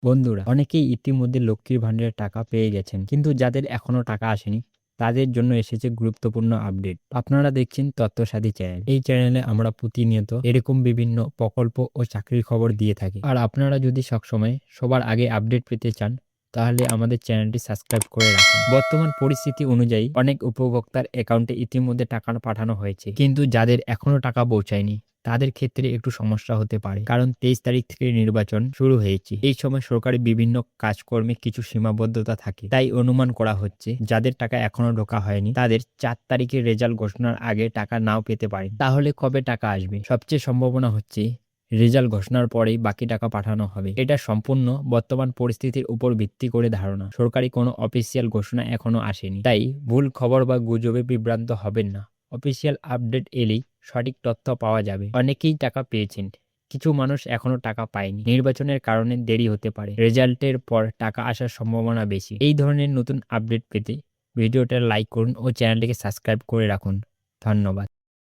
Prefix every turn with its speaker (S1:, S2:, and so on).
S1: বন্ধুরা, অনেকেই ইতিমধ্যে লক্ষ্মীর ভান্ডারের টাকা পেয়ে গেছেন, কিন্তু যাদের এখনো টাকা আসেনি তাদের জন্য এসেছে গুরুত্বপূর্ণ আপডেট। আপনারা দেখছেন তথ্যসাথী চ্যানেল। এই চ্যানেলে আমরা প্রতিনিয়ত এরকম বিভিন্ন প্রকল্প ও চাকরির খবর দিয়ে থাকি। আর আপনারা যদি সবসময় সবার আগে আপডেট পেতে চান তাহলে আমাদের চ্যানেলটি সাবস্ক্রাইব করে রাখুন। বর্তমান পরিস্থিতি অনুযায়ী অনেক উপভোক্তার অ্যাকাউন্টে ইতিমধ্যে টাকা পাঠানো হয়েছে, কিন্তু যাদের এখনো টাকা পৌঁছায়নি তাদের ক্ষেত্রে একটু সমস্যা হতে পারে, কারণ 23 তারিখ থেকে নির্বাচন শুরু হয়েছে। এই সময় সরকারি বিভিন্ন কাজকর্মে কিছু সীমাবদ্ধতা থাকে, তাই অনুমান করা হচ্ছে যাদের টাকা এখনো ঢোকা হয়নি তাদের 4 তারিখের রেজাল্ট ঘোষণার আগে টাকা নাও পেতে পারেন। তাহলে কবে টাকা আসবে? সবচেয়ে সম্ভাবনা হচ্ছে রেজাল্ট ঘোষণার পরেই বাকি টাকা পাঠানো হবে। এটা সম্পূর্ণ বর্তমান পরিস্থিতির উপর ভিত্তি করে ধারণা। সরকারি কোনো অফিসিয়াল ঘোষণা এখনো আসেনি, তাই ভুল খবর বা গুজবে বিভ্রান্ত হবেন না। অফিসিয়াল আপডেট এলেই সঠিক তথ্য পাওয়া যাবে। অনেকেই টাকা পেয়েছেন, কিছু মানুষ এখনো টাকা পায়নি। নির্বাচনের কারণে দেরি হতে পারে, রেজাল্টের পর টাকা আসার সম্ভাবনা বেশি। এই ধরনের নতুন আপডেট পেতে ভিডিওটা লাইক করুন ও চ্যানেলটিকে সাবস্ক্রাইব করে রাখুন। ধন্যবাদ।